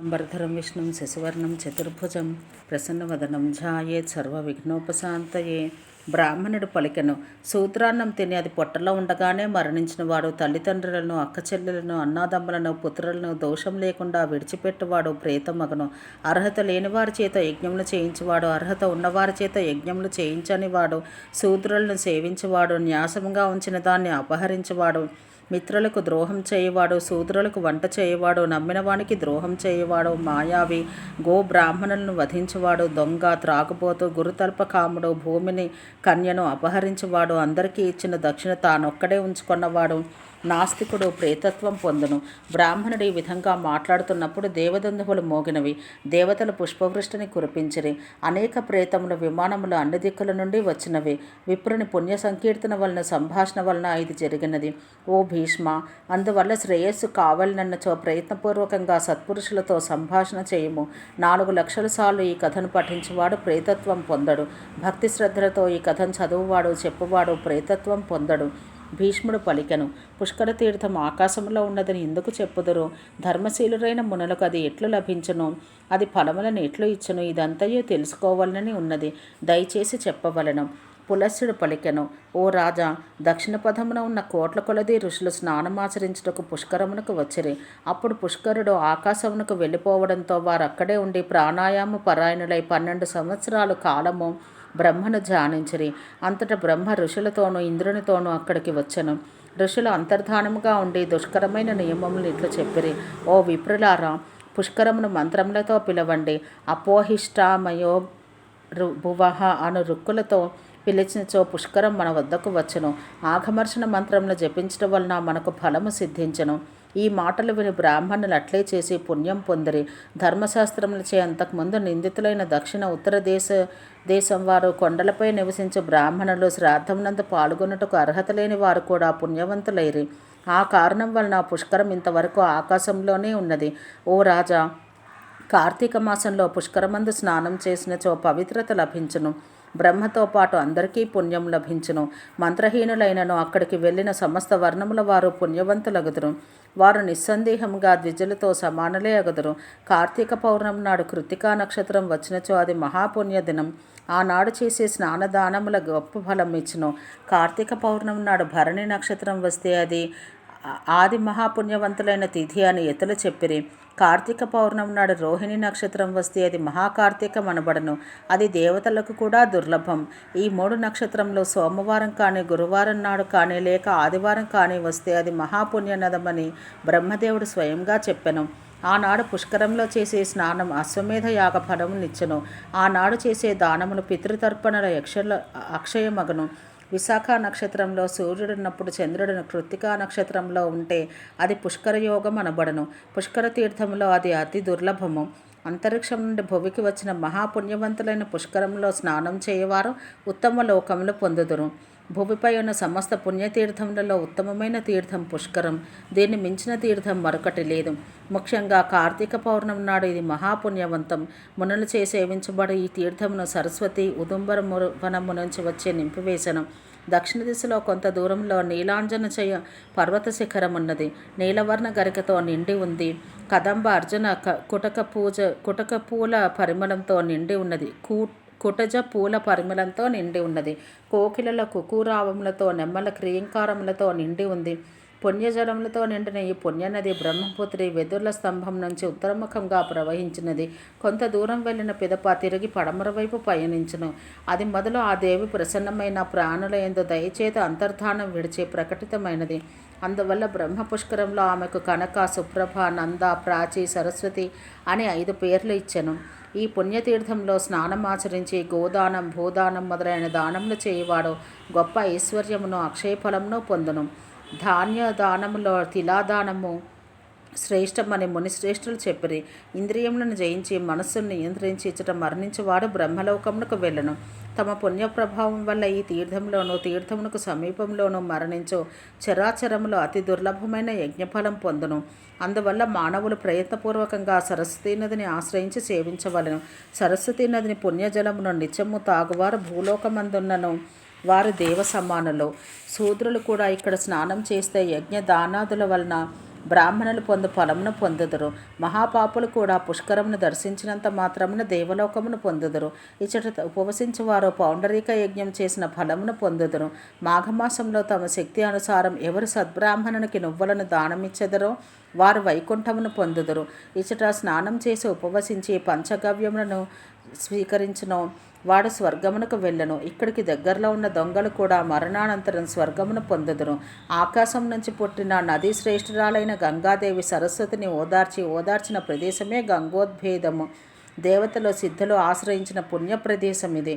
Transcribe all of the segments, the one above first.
అంబరధరం విష్ణుం శశివర్ణం చతుర్భుజం ప్రసన్నవదనం ఝాయేత్ సర్వవిఘ్నోపశాంతయే. బ్రాహ్మణుడు పలికెను, సూత్రాన్నం తిని అది పొట్టలో ఉండగానే మరణించిన వాడు తల్లిదండ్రులను, అక్కచెల్లెలను, అన్నాదమ్ములను, పుత్రులను దోషం లేకుండా విడిచిపెట్టువాడు ప్రేతమగను. అర్హత లేనివారి చేత యజ్ఞములు చేయించువాడు, అర్హత ఉన్నవారి చేత యజ్ఞములు చేయించనివాడు, శూద్రులను సేవించువాడు, న్యాసముగా ఉంచిన దాన్ని అపహరించువాడు, మిత్రులకు ద్రోహం చేయవాడు, శూద్రులకు వంట చేయవాడు, నమ్మిన వానికి ద్రోహం చేయవాడు, మాయావి, గో బ్రాహ్మణులను వధించువాడు, దొంగ, త్రాగుబోతు, గురుతల్ప కాముడు, భూమిని కన్యను అపహరించువాడు, అందరికీ ఇచ్చిన దక్షిణ తానొక్కడే ఉంచుకున్నవాడు, నాస్తికుడు ప్రేతత్వం పొందును. బ్రాహ్మణుడు ఈ విధంగా మాట్లాడుతున్నప్పుడు దేవదందువులు మోగినవి. దేవతలు పుష్పవృష్టిని కురిపించిరి. అనేక ప్రేతములు, విమానములు అన్ని దిక్కుల నుండి వచ్చినవి. విప్రుని పుణ్య సంకీర్తన వలన, సంభాషణ వలన ఇది జరిగినది. ఓ భీష్మ, అందువల్ల శ్రేయస్సు కావాలన్నచో ప్రయత్నపూర్వకంగా సత్పురుషులతో సంభాషణ చేయము. 4 లక్షల సార్లు ఈ కథను పఠించువాడు ప్రేతత్వం పొందడు. భక్తి శ్రద్ధలతో ఈ కథను చదువువాడు, చెప్పువాడు ప్రేతత్వం పొందడు. భీష్ముడు పలికెను, పుష్కర తీర్థం ఆకాశంలో ఉన్నదని ఎందుకు చెప్పుదురు? ధర్మశీలురైన మునులకు అది ఎట్లు లభించును? అది ఫలములను ఎట్లు ఇచ్చును? ఇదంతయు తెలుసుకోవాలని ఉన్నది, దయచేసి చెప్పవలను. పులస్సుడు పలికెను, ఓ రాజా, దక్షిణ పదమున ఉన్న కోట్ల కొలది ఋషులు స్నానమాచరించుటకు పుష్కరమునకు వచ్చిరి. అప్పుడు పుష్కరుడు ఆకాశమునకు వెళ్ళిపోవడంతో వారు అక్కడే ఉండి ప్రాణాయామ పరాయణులై 12 సంవత్సరాలు కాలము బ్రహ్మను ధ్యానించిరి. అంతటా బ్రహ్మ ఋషులతోనూ ఇంద్రునితోనూ అక్కడికి వచ్చెను. ఋషులు అంతర్ధానముగా ఉండి దుష్కరమైన నియమములు ఇట్లు చెప్పిరి. ఓ విప్రులారా, పుష్కరమును మంత్రములతో పిలవండి. అపోహిష్టామయో భువః అను రుక్కులతో పిలిచినచో పుష్కరం మన వద్దకు వచ్చును. ఆఘమర్షణ మంత్రములు జపించడం వలన మనకు ఫలము సిద్ధించను. ఈ మాటలు విని బ్రాహ్మణులు అట్లే చేసి పుణ్యం పొందిరి. ధర్మశాస్త్రములచే అంతకుముందు నిందితులైన దక్షిణ ఉత్తర దేశం వారు, కొండలపై నివసించే బ్రాహ్మణులు, శ్రాద్ధమునందు పాల్గొనుటకు అర్హత లేని వారు కూడా పుణ్యవంతులైరి. ఆ కారణం వలన పుష్కరం ఇంతవరకు ఆకాశంలోనే ఉన్నది. ఓ రాజా, కార్తీక మాసంలో పుష్కరమందు స్నానం చేసినచో పవిత్రత లభించును. బ్రహ్మతో పాటు అందరికీ పుణ్యం లభించును. మంత్రహీనులైనను అక్కడికి వెళ్ళిన సమస్త వర్ణముల వారు పుణ్యవంతులగుదురు. వారు నిస్సందేహంగా ద్విజులతో సమానులే అగుదురు. కార్తీక పౌర్ణమి నాడు కృత్తికా నక్షత్రం వచ్చినచో అది మహాపుణ్య దినం. ఆనాడు చేసే స్నానదానముల గొప్ప ఫలం ఇచ్చును. కార్తీక పౌర్ణమి నాడు భరణి నక్షత్రం వస్తే అది ఆది మహాపుణ్యవంతులైన తిథి అని ఇతరులు చెప్పిరి. కార్తీక పౌర్ణమి నాడు రోహిణి నక్షత్రం వస్తే అది మహాకార్తీకం అనబడను. అది దేవతలకు కూడా దుర్లభం. ఈ 3 నక్షత్రంలో సోమవారం కానీ, గురువారం నాడు కానీ, లేక ఆదివారం కానీ వస్తే అది మహాపుణ్యనదమని బ్రహ్మదేవుడు స్వయంగా చెప్పెను. ఆనాడు పుష్కరంలో చేసే స్నానం అశ్వమేధ యాగ ఫలమునిచ్చును. ఆనాడు చేసే దానములు పితృతర్పణల అక్షయమగును. విశాఖ నక్షత్రంలో సూర్యుడున్నప్పుడు చంద్రుడు కృత్తికా నక్షత్రంలో ఉంటే అది పుష్కర యోగం అనబడను. పుష్కర తీర్థంలో అది అతి దుర్లభము. అంతరిక్షం నుండి భువికి వచ్చిన మహాపుణ్యవంతులైన పుష్కరంలో స్నానం చేయవారు ఉత్తమ లోకములు పొందుదురు. భూమిపై ఉన్న సమస్త పుణ్యతీర్థములలో ఉత్తమమైన తీర్థం పుష్కరం. దీన్ని మించిన తీర్థం మరొకటి లేదు. ముఖ్యంగా కార్తీక పౌర్ణమి నాడు ఇది మహాపుణ్యవంతం. మునులు సేవించబడి ఈ తీర్థమును సరస్వతి ఉదుంబర వనము నుంచి వచ్చే నింపివేశను. దక్షిణ దిశలో కొంత దూరంలో నీలాంజనచయ పర్వత శిఖరం ఉన్నది. నీలవర్ణ గరికతో నిండి ఉంది. కదంబ అర్జున కుటక పూల పరిమళంతో నిండి ఉన్నది. కుటజ పూల పరిమళంతో నిండి ఉన్నది. కోకిలల కుకూరావములతో, నెమ్మల క్రియంకారములతో నిండి ఉంది. పుణ్యజలములతో నిండిన ఈ పుణ్యనది బ్రహ్మపుత్రి వెదుర్ల స్తంభం నుంచి ఉత్తరముఖంగా ప్రవహించినది. కొంత దూరం వెళ్ళిన పిదప తిరిగి పడమర వైపు పయనించును. అది మొదలు ఆ దేవి ప్రసన్నమైన ప్రాణుల యందు దయచేత అంతర్ధానం విడిచి ప్రకటితమైనది. అందువల్ల బ్రహ్మ పుష్కరంలో ఆమెకు కనక, సుప్రభ, నంద, ప్రాచి, సరస్వతి అని 5 పేర్లు ఇచ్చెను. ఈ పుణ్యతీర్థంలో స్నానం ఆచరించి గోదానం, భూదానం మొదలైన దానములు చేయవాడు గొప్ప ఐశ్వర్యమును, అక్షయఫలమును పొందును. ధాన్య దానములో తిలాదానము శ్రేష్టమని మునిశ్రేష్ఠులు చెప్పిరి. ఇంద్రియములను జయించి మనస్సును నియంత్రించి ఇచ్చట మరణించేవాడు బ్రహ్మలోకమునకు వెళ్ళను. తమ పుణ్య ప్రభావం వల్ల ఈ తీర్థంలోనూ తీర్థమునకు సమీపంలోనూ మరణించు చరాచరములో అతి దుర్లభమైన యజ్ఞఫలం పొందును. అందువల్ల మానవులు ప్రయత్నపూర్వకంగా సరస్వతీ నదిని ఆశ్రయించి సేవించవలను. సరస్వతీ నదిని పుణ్యజలమును నిత్యము తాగువారు భూలోకమందున్నను వారు దేవ సమానులు. శూద్రులు కూడా ఇక్కడ స్నానం చేస్తే యజ్ఞ దానాదుల వలన బ్రాహ్మణులు పొందు ఫలమును పొందుదురు. మహాపాపులు కూడా పుష్కరమును దర్శించినంత మాత్రమున దేవలోకమును పొందుదురు. ఇచ్చట ఉపవసించు వారు పౌండరీక యజ్ఞం చేసిన ఫలమును పొందుదురు. మాఘమాసంలో తమ శక్తి అనుసారం ఎవరు సద్బ్రాహ్మణునికి నువ్వులను దానమిచ్చెదరో వారు వైకుంఠమును పొందుదురు. ఇచ్చట స్నానం చేసి ఉపవసించి పంచగవ్యములను స్వీకరించును వాడు స్వర్గమునకు వెళ్ళను. ఇక్కడికి దగ్గరలో ఉన్న దొంగలు కూడా మరణానంతరం స్వర్గమును పొందుదురు. ఆకాశం నుంచి పుట్టిన నదీ శ్రేష్ఠురాలైన గంగాదేవి సరస్వతిని ఓదార్చిన ప్రదేశమే గంగోద్భేదము. దేవతలు సిద్ధులు ఆశ్రయించిన పుణ్య ప్రదేశం ఇది.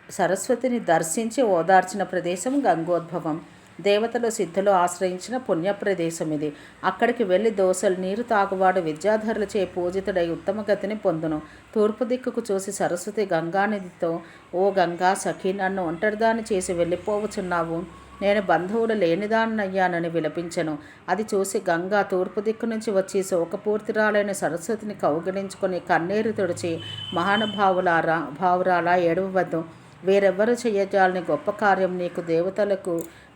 సరస్వతిని దర్శించి ఓదార్చిన ప్రదేశం గంగోద్భవం. దేవతలు సిద్ధులు ఆశ్రయించిన పుణ్యప్రదేశం ఇది. అక్కడికి వెళ్ళి దోసలు నీరు తాగువాడు విద్యాధరులచే పూజితుడై ఉత్తమ గతిని పొందును. తూర్పు దిక్కుకు చూసి సరస్వతి గంగానదితో, ఓ గంగా సఖి, నన్ను ఒంటరిదాన్ని చేసి వెళ్ళిపోవచున్నావు, నేను బంధువులు లేనిదాన్నయ్యానని విలపించెను. అది చూసి గంగా తూర్పు దిక్కు నుంచి వచ్చి శోకపూర్తిరాలైన సరస్వతిని కౌగిలించుకొని కన్నీరు తుడిచి, భావురాలా ఏడవవద్దు, వేరెవ్వరు చేయజాలని గొప్ప కార్యం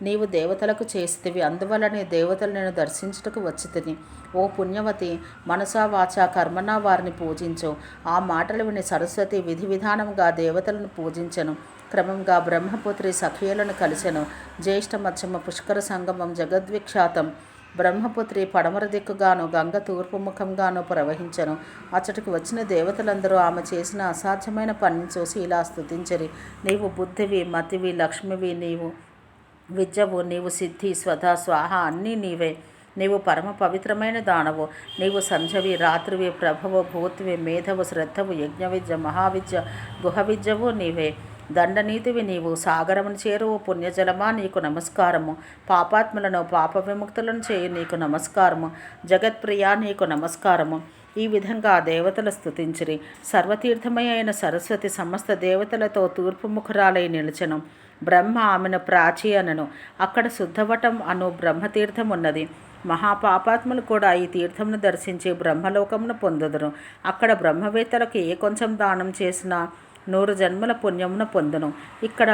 నీవు దేవతలకు చేసితివి, అందువలనే దేవతలు నేను దర్శించుటకు వచ్చితిని. ఓ పుణ్యవతి, మనసా వాచా కర్మనా వారిని పూజించు. ఆ మాటలు విని సరస్వతి విధి విధానంగా దేవతలను పూజించెను. క్రమంగా బ్రహ్మపుత్రి సఖియులను కలిసెను. జ్యేష్ఠ మధ్యమ పుష్కర సంగమం జగద్విఖ్యాతం. బ్రహ్మపుత్రి పడమర దిక్కుగాను గంగ తూర్పు ముఖంగాను ప్రవహించెను. అచ్చటికి వచ్చిన దేవతలందరూ ఆమె చేసిన అసాధ్యమైన పనిని చూసి ఇలా స్తుతించరి. నీవు బుద్ధివి, మతివి, లక్ష్మివి, నీవు విద్యవు, నీవు సిద్ధి, స్వధ, స్వాహ అన్నీ నీవే. నీవు పరమ పవిత్రమైన దానవు. నీవు సంధ్యవి, రాత్రివి, ప్రభవు, భూతివి, మేధవు, శ్రద్ధవు, యజ్ఞ విద్య, మహావిద్య, గుహ విద్యవు నీవే. దండనీతివి నీవు. సాగరమును చేరువు పుణ్యజలమా నీకు నమస్కారము. పాపాత్ములను పాప విముక్తులను చేయు నీకు నమస్కారము. జగత్ప్రియా నీకు నమస్కారము. ఈ విధంగా దేవతలు స్తుతించిరి. సర్వతీర్థమయ అయిన సరస్వతి సమస్త దేవతలతో తూర్పుముఖురాలై నిలిచెను. బ్రహ్మ ఆమెను ప్రాచి అనను. అక్కడ శుద్ధవటం అను బ్రహ్మతీర్థం ఉన్నది. మహాపాపాత్ములు కూడా ఈ తీర్థమును దర్శించి బ్రహ్మలోకమును పొందుదురు. అక్కడ బ్రహ్మవేత్తలకు ఏ కొంచెం దానం చేసినా 100 జన్మల పుణ్యమును పొందును. ఇక్కడ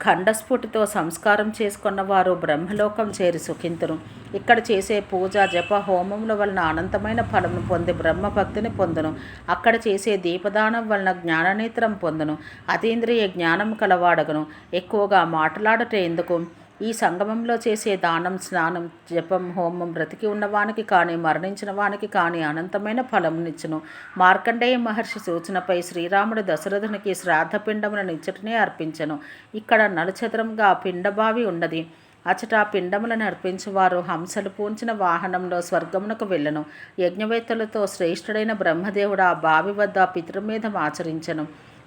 ఖండస్ఫుటితో సంస్కారం చేసుకున్న వారు బ్రహ్మలోకం చేరి సుఖింతురు. ఇక్కడ చేసే పూజ, జప, హోమముల వలన అనంతమైన ఫలమును పొంది బ్రహ్మభక్తిని పొందును. అక్కడ చేసే దీపదానం వలన జ్ఞాననేత్రం పొందును. అతీంద్రియ జ్ఞానం కలవాడగను. ఎక్కువగా మాట్లాడటే ఎందుకు? ఈ సంగమంలో చేసే దానం, స్నానం, జపం, హోమం బ్రతికి ఉన్నవానికి కానీ మరణించిన వానికి కానీ అనంతమైన ఫలమునిచ్చును. మార్కండేయ మహర్షి సూచనపై శ్రీరాముడు దశరథునికి శ్రాద్ధపిండములను ఇచ్చటనే అర్పించెను. ఇక్కడ నలుచదరంగా పిండబావి ఉన్నది. అచట పిండములను అర్పించువారు హంసలు పూంచిన వాహనంలో స్వర్గమునకు వెళ్ళను. యజ్ఞవేత్తలతో శ్రేష్ఠుడైన బ్రహ్మదేవుడు ఆ బావి వద్ద పితృమేధం ఆచరించెను.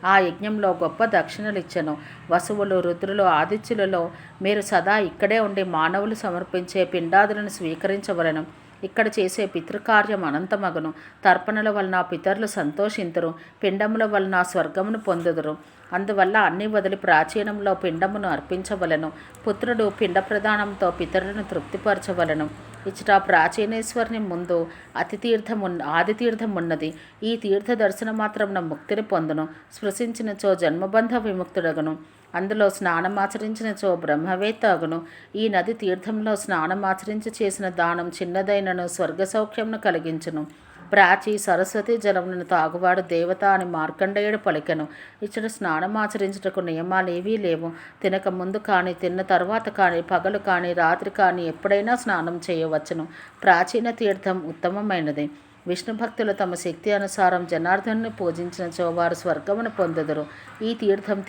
ఆ యజ్ఞంలో గొప్ప దక్షిణలిచ్చెను. వసువులు, రుద్రులు, ఆదిత్యులలో మీరు సదా ఇక్కడే ఉండి మానవులు సమర్పించే పిండాదులను స్వీకరించవలను. ఇక్కడ చేసే పితృకార్యం అనంతమగును. తర్పణల వలన పితరులు సంతోషింతురు. పిండముల వలన స్వర్గమును పొందుదురు. అందువల్ల అన్ని వదిలి ప్రాచీనంలో పిండమును అర్పించవలను. పుత్రుడు పిండ ప్రదానంతో పితరులను తృప్తిపరచవలను. ఇచ్చట ప్రాచీనేశ్వరుని ముందు ఆదితీర్థం ఉన్నది. ఈ తీర్థ దర్శన మాత్రమున ముక్తిని పొందును. స్పృశించినచో జన్మబంధ విముక్తుడగును. అందులో స్నానమాచరించినచో బ్రహ్మవేత్త అగును. ఈ నది తీర్థంలో స్నానమాచరించి చేసిన దానం చిన్నదైనను స్వర్గ సౌఖ్యమును కలిగించును. ప్రాచి సరస్వతి జలములను తాగువాడు దేవత అని మార్కండేయుడు పలికెను. ఇచ్చట స్నానమాచరించుటకు నియమాలేవీ లేవు. తినక ముందు కానీ, తిన్న తర్వాత కానీ, పగలు కానీ, రాత్రి కానీ ఎప్పుడైనా స్నానం చేయవచ్చును. ప్రాచీన తీర్థం ఉత్తమమైనది. విష్ణు భక్తులు తమ శక్తి అనుసారం జనార్దనుని పూజించినచో వారు స్వర్గమును పొందుదురు. ఈ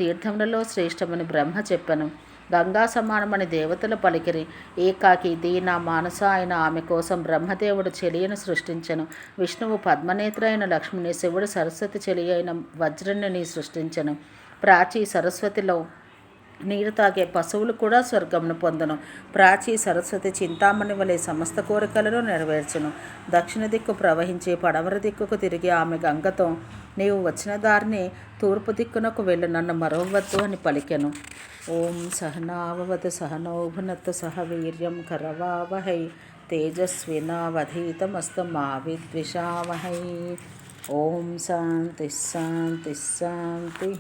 తీర్థములలో శ్రేష్టమని బ్రహ్మ చెప్పెను. గంగా సమానమని దేవతలు పలికిరి. ఏకాకి, దీన, మానస అయిన ఆమె కోసం బ్రహ్మదేవుడు చెలియను సృష్టించెను. విష్ణువు పద్మనేత్ర అయిన లక్ష్మిని, శివుడు సరస్వతి చెలి అయిన వజ్రుని సృష్టించెను. ప్రాచి సరస్వతిలో నీరు తాగే పశువులు కూడా స్వర్గమును పొందును. ప్రాచి సరస్వతి చింతామణి వలె సమస్త కోరికలను నెరవేర్చును. దక్షిణ దిక్కు ప్రవహించి పడమర దిక్కుకు తిరిగి ఆమె గంగతో, నీవు వచ్చిన దారిని తూర్పు దిక్కునకు వెళ్ళు, నన్ను మరవవద్దు అని పలికెను. ఓం సహనావవతు సహనౌ భునత్తు సహ వీర్యం కరవావహై తేజస్వినావధీతమస్తు మా విద్విషావహై. ఓం శాంతి శాంతి శాంతి.